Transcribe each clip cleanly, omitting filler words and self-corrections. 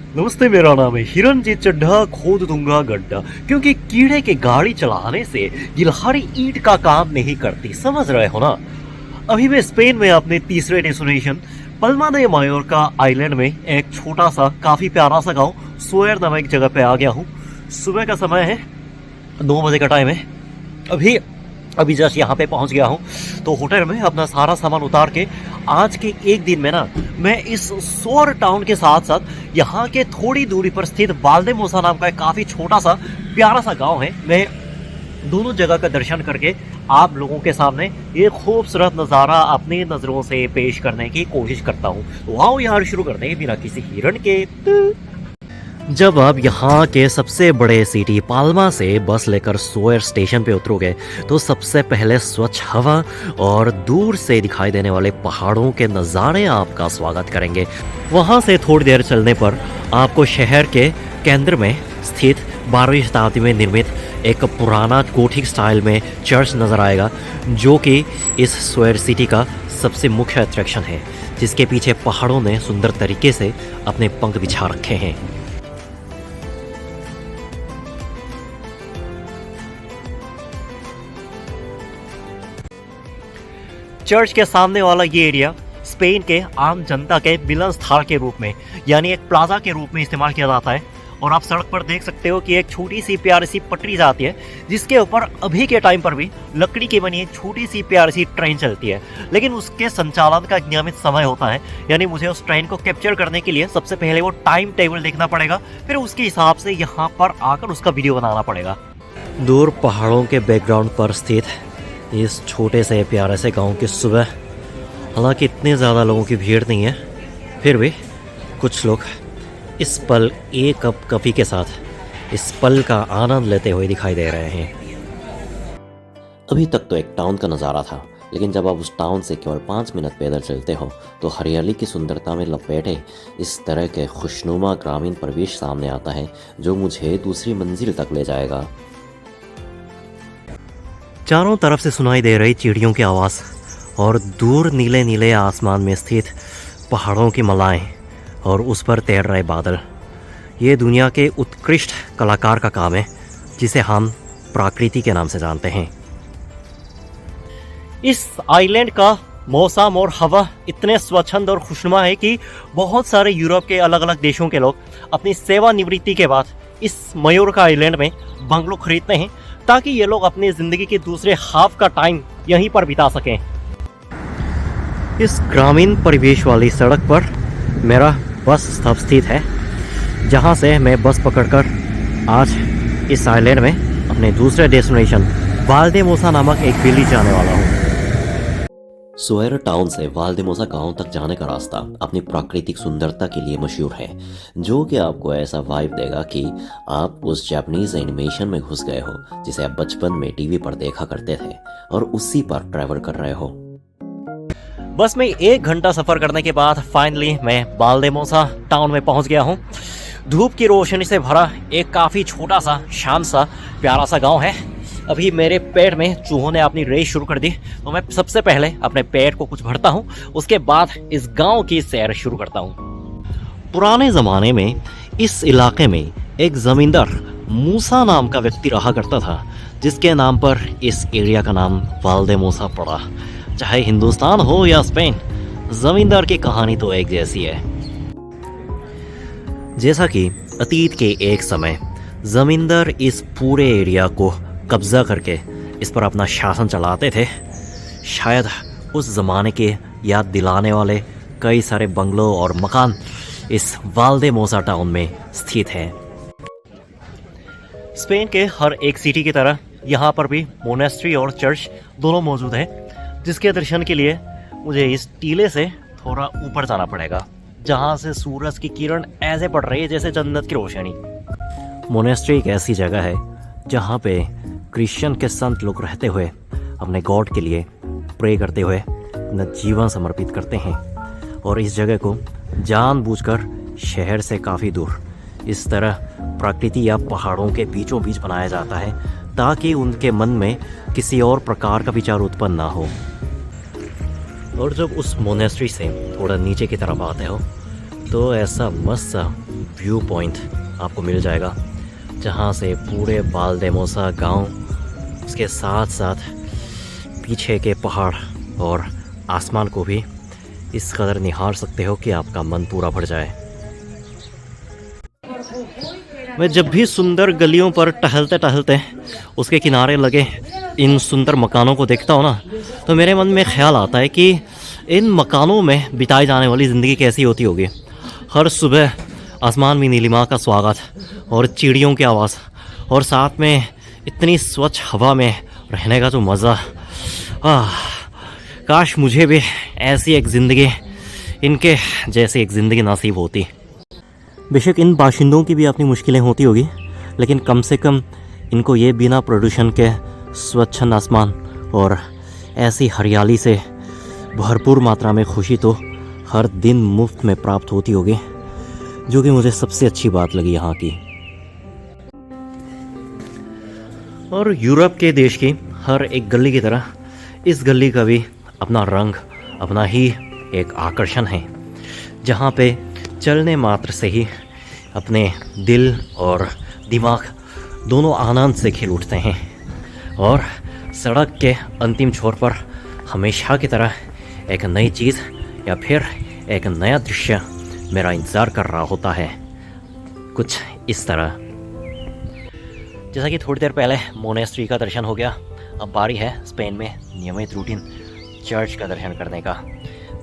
नमस्ते, मेरा नाम है हिरनजीत चड्ढा। खोद दूंगा गड्ढा, क्योंकि कीड़े के गाड़ी चलाने से गिलहरी ईंट का काम नहीं करती, समझ रहे हो ना। अभी मैं स्पेन में अपने तीसरे डेस्टिनेशन पल्मा दे मायोर्का आइलैंड में एक छोटा सा काफी प्यारा सा गांव सोयर नामक जगह पे आ गया हूँ। सुबह का समय है, 2 बजे का टाइम है। अभी अभी जस्ट यहाँ पे पहुँच गया हूँ। तो होटल में अपना सारा सामान उतार के आज के एक दिन में ना मैं इस सोर टाउन के साथ साथ यहाँ के थोड़ी दूरी पर स्थित वाल्देमोसा नाम का एक काफ़ी छोटा सा प्यारा सा गांव है, मैं दोनों जगह का दर्शन करके आप लोगों के सामने ये खूबसूरत नज़ारा अपनी नज़रों से पेश करने की कोशिश करता हूँ। तो आओ यार शुरू करते हैं बिना किसी हिरन के। जब आप यहाँ के सबसे बड़े सिटी पाल्मा से बस लेकर सोयर स्टेशन पे उतरोगे तो सबसे पहले स्वच्छ हवा और दूर से दिखाई देने वाले पहाड़ों के नज़ारे आपका स्वागत करेंगे। वहाँ से थोड़ी देर चलने पर आपको शहर के केंद्र में स्थित 12वीं शताब्दी में निर्मित एक पुराना गोथिक स्टाइल में चर्च नज़र आएगा, जो कि इस सोयर सिटी का सबसे मुख्य अट्रैक्शन है, जिसके पीछे पहाड़ों ने सुंदर तरीके से अपने पंख बिछा रखे हैं। चर्च के सामने वाला ये एरिया स्पेन के आम जनता के मिलन स्थल के रूप में यानी एक प्लाजा के रूप में इस्तेमाल किया जाता है। और आप सड़क पर देख सकते हो कि एक छोटी सी प्यारी सी पटरी जाती है, जिसके ऊपर अभी के टाइम पर भी लकड़ी की बनी एक छोटी सी प्यारी सी ट्रेन चलती है। लेकिन उसके संचालन का एक नियमित समय होता है, यानी मुझे उस ट्रेन को कैप्चर करने के लिए सबसे पहले वो टाइम टेबल देखना पड़ेगा, फिर उसके हिसाब से यहाँ पर आकर उसका वीडियो बनाना पड़ेगा। दूर पहाड़ों के बैकग्राउंड पर स्थित इस छोटे से प्यारे से गांव की सुबह, हालांकि इतने ज़्यादा लोगों की भीड़ नहीं है, फिर भी कुछ लोग इस पल एक कप कॉफ़ी के साथ इस पल का आनंद लेते हुए दिखाई दे रहे हैं। अभी तक तो एक टाउन का नज़ारा था, लेकिन जब आप उस टाउन से केवल 5 मिनट पैदल चलते हो तो हरियाली की सुंदरता में लपेटे इस तरह के खुशनुमा ग्रामीण परिवेश सामने आता है, जो मुझे दूसरी मंजिल तक ले जाएगा। चारों तरफ से सुनाई दे रही चिड़ियों की आवाज़ और दूर नीले नीले आसमान में स्थित पहाड़ों की मलाएं और उस पर तैर रहे बादल, ये दुनिया के उत्कृष्ट कलाकार का काम है, जिसे हम प्रकृति के नाम से जानते हैं। इस आइलैंड का मौसम और हवा इतने स्वच्छंद और खुशनुमा है कि बहुत सारे यूरोप के अलग अलग देशों के लोग अपनी सेवानिवृत्ति के बाद इस मयोर्का आइलैंड में बंगलो खरीदते हैं, ताकि ये लोग अपनी ज़िंदगी के दूसरे हाफ का टाइम यहीं पर बिता सकें। इस ग्रामीण परिवेश वाली सड़क पर मेरा बस स्टॉप स्थित है, जहां से मैं बस पकड़कर आज इस आइलैंड में अपने दूसरे डेस्टिनेशन वाल्देमोसा नामक एक विलेज जाने वाला हूँ। सोयर टाउन से वाल्देमोसा गांव तक जाने का रास्ता अपनी प्राकृतिक सुंदरता के लिए मशहूर है, जो कि आपको ऐसा वाइब देगा कि आप उस जापानीज एनिमेशन में घुस गए हो, जिसे आप बचपन में टीवी पर देखा करते थे और उसी पर ट्रैवल कर रहे हो। बस में 1 घंटा सफ़र करने के बाद फाइनली मैं वाल्देमोसा टाउन में पहुंच गया हूं। धूप की रोशनी से भरा एक काफ़ी छोटा सा शांत सा प्यारा सा गांव है। अभी मेरे पेट में चूहों ने अपनी रेस शुरू कर दी, तो मैं सबसे पहले अपने पेट को कुछ भरता हूं, उसके बाद इस गांव की सैर शुरू करता हूं। पुराने ज़माने में इस इलाके में एक ज़मींदार मूसा नाम का व्यक्ति रहा करता था, जिसके नाम पर इस एरिया का नाम वाल्देमोसा पड़ा। चाहे हिंदुस्तान हो या स्पेन, ज़मींदार की कहानी तो एक जैसी है। जैसा कि अतीत के एक समय ज़मींदार इस पूरे एरिया को कब्जा करके इस पर अपना शासन चलाते थे, शायद उस ज़माने के याद दिलाने वाले कई सारे बंगलों और मकान इस वाल्देमोसा टाउन में स्थित हैं। स्पेन के हर एक सिटी की तरह यहाँ पर भी मोनेस्ट्री और चर्च दोनों मौजूद हैं, जिसके दर्शन के लिए मुझे इस टीले से थोड़ा ऊपर जाना पड़ेगा, जहाँ से सूरज की किरण ऐसे पड़ रही है जैसे जन्नत की रोशनी। मोनेस्ट्री एक ऐसी जगह है जहाँ पे क्रिश्चियन के संत लोग रहते हुए अपने गॉड के लिए प्रे करते हुए अपना जीवन समर्पित करते हैं, और इस जगह को जानबूझकर शहर से काफ़ी दूर इस तरह प्रकृति या पहाड़ों के बीचों बीच बनाया जाता है, ताकि उनके मन में किसी और प्रकार का विचार उत्पन्न ना हो। और जब उस मोनेस्ट्री से थोड़ा नीचे की तरफ आते हो तो ऐसा मस्त सा व्यू पॉइंट आपको मिल जाएगा, जहाँ से पूरे वाल्देमोसा गांव, उसके साथ साथ पीछे के पहाड़ और आसमान को भी इस कदर निहार सकते हो कि आपका मन पूरा भर जाए। मैं जब भी सुंदर गलियों पर टहलते टहलते उसके किनारे लगे इन सुंदर मकानों को देखता हूँ ना, तो मेरे मन में ख्याल आता है कि इन मकानों में बिताई जाने वाली ज़िंदगी कैसी होती होगी। हर सुबह आसमान में नीलिमा का स्वागत और चिड़ियों की आवाज़, और साथ में इतनी स्वच्छ हवा में रहने का जो मज़ा, काश मुझे भी ऐसी एक ज़िंदगी, इनके जैसी एक ज़िंदगी नसीब होती। बेशक इन बाशिंदों की भी अपनी मुश्किलें होती होगी, लेकिन कम से कम इनको ये बिना प्रदूषण के स्वच्छ आसमान और ऐसी हरियाली से भरपूर मात्रा में खुशी तो हर दिन मुफ्त में प्राप्त होती होगी, जो कि मुझे सबसे अच्छी बात लगी यहाँ की। और यूरोप के देश की हर एक गली की तरह इस गली का भी अपना रंग, अपना ही एक आकर्षण है, जहाँ पे चलने मात्र से ही अपने दिल और दिमाग दोनों आनंद से खिल उठते हैं। और सड़क के अंतिम छोर पर हमेशा की तरह एक नई चीज़ या फिर एक नया दृश्य मेरा इंतज़ार कर रहा होता है, कुछ इस तरह। जैसा कि थोड़ी देर पहले मोनेस्ट्री का दर्शन हो गया, अब बारी है स्पेन में नियमित रूटीन चर्च का दर्शन करने का,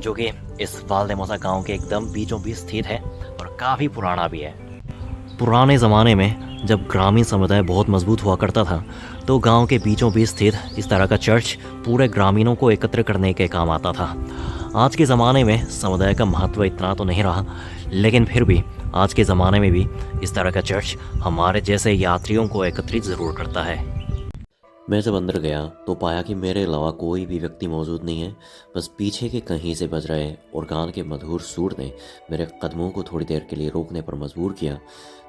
जो कि इस वाल्देमोसा गांव के एकदम बीचों बीच स्थित है और काफ़ी पुराना भी है। पुराने ज़माने में जब ग्रामीण समुदाय बहुत मजबूत हुआ करता था, तो गांव के बीचों बीच स्थित इस तरह का चर्च पूरे ग्रामीणों को एकत्र करने के काम आता था। आज के ज़माने में समुदाय का महत्व इतना तो नहीं रहा, लेकिन फिर भी आज के ज़माने में भी इस तरह का चर्च हमारे जैसे यात्रियों को एकत्रित ज़रूर करता है। मैं जब अंदर गया तो पाया कि मेरे अलावा कोई भी व्यक्ति मौजूद नहीं है। बस पीछे के कहीं से बज रहे ऑर्गान के मधुर सुर ने मेरे कदमों को थोड़ी देर के लिए रोकने पर मजबूर किया,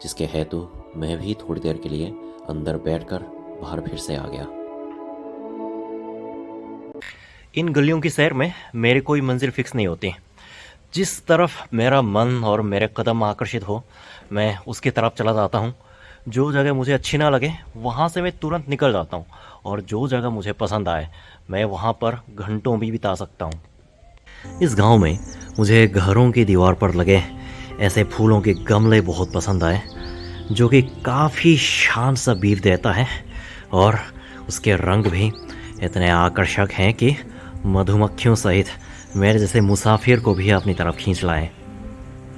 जिसके हेतु मैं भी थोड़ी देर के लिए अंदर बैठकर बाहर फिर से आ गया। इन गलियों की सैर में मेरी कोई मंजिल फिक्स नहीं होती। जिस तरफ मेरा मन और मेरे कदम आकर्षित हो, मैं उसकी तरफ चला जाता हूँ। जो जगह मुझे अच्छी ना लगे वहाँ से मैं तुरंत निकल जाता हूँ, और जो जगह मुझे पसंद आए मैं वहाँ पर घंटों भी बिता सकता हूँ। इस गांव में मुझे घरों की दीवार पर लगे ऐसे फूलों के गमले बहुत पसंद आए, जो कि काफ़ी शान सा बीव देता है, और उसके रंग भी इतने आकर्षक हैं कि मधुमक्खियों सहित मेरे जैसे मुसाफिर को भी अपनी तरफ खींच लाए।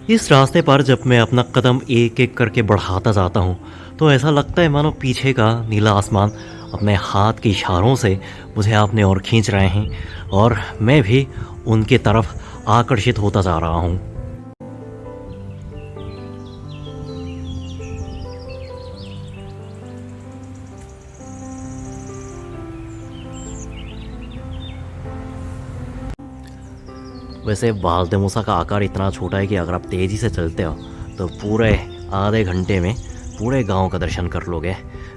इस रास्ते पर जब मैं अपना कदम एक एक करके बढ़ाता जाता हूँ, तो ऐसा लगता है मानो पीछे का नीला आसमान अपने हाथ के इशारों से मुझे अपने ओर खींच रहे हैं, और मैं भी उनके तरफ आकर्षित होता जा रहा हूँ। वैसे वाल्देमोसा का आकार इतना छोटा है कि अगर आप तेज़ी से चलते हो तो पूरे आधे घंटे में पूरे गांव का दर्शन कर लोगे,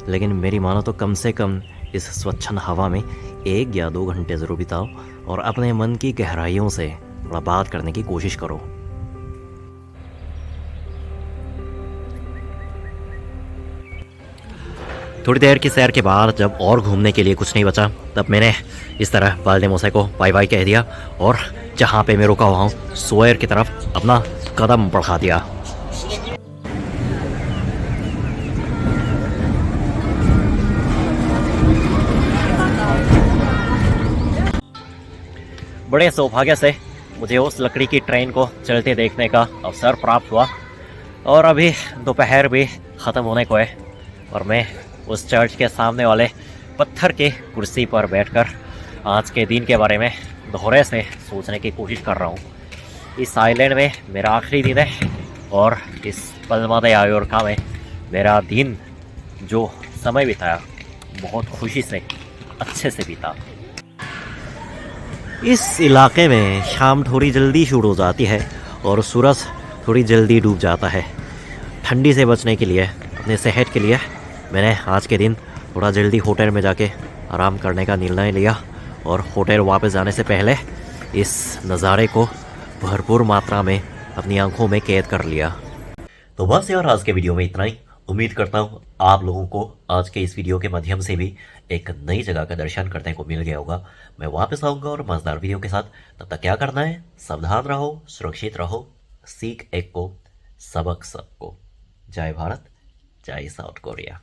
लेकिन मेरी मानो तो कम से कम इस स्वच्छ हवा में 1 या 2 घंटे ज़रूर बिताओ और अपने मन की गहराइयों से थोड़ा बात करने की कोशिश करो। थोड़ी देर की सैर के बाद जब और घूमने के लिए कुछ नहीं बचा, तब मैंने इस तरह वाल्देमोसा को बाय बाय कह दिया और जहाँ पे मैं रुका हुआ हूँ सोयर की तरफ अपना कदम बढ़ा दिया। बड़े सौभाग्य से मुझे उस लकड़ी की ट्रेन को चलते देखने का अवसर प्राप्त हुआ, और अभी दोपहर भी ख़त्म होने को है और मैं उस चर्च के सामने वाले पत्थर के कुर्सी पर बैठकर आज के दिन के बारे में दोहरे से सोचने की कोशिश कर रहा हूँ। इस आइलैंड में मेरा आखिरी दिन है और इस पल्मा दे मायोर्का में मेरा दिन जो समय बिताया बहुत खुशी से अच्छे से बीता। इस इलाके में शाम थोड़ी जल्दी शुरू हो जाती है और सूरज थोड़ी जल्दी डूब जाता है। ठंडी से बचने के लिए, अपने सेहत के लिए मैंने आज के दिन थोड़ा जल्दी होटल में जाके आराम करने का निर्णय लिया और होटल वापस जाने से पहले इस नज़ारे को भरपूर मात्रा में अपनी आंखों में कैद कर लिया। तो बस यार आज के वीडियो में इतना ही। उम्मीद करता हूँ आप लोगों को आज के इस वीडियो के माध्यम से भी एक नई जगह का दर्शन करने को मिल गया होगा। मैं वापस आऊँगा और मज़ेदार वीडियो के साथ। तब तक क्या करना है, सावधान रहो, सुरक्षित रहो, सीख एक को सबक सबको। जय भारत, जय साउथ कोरिया।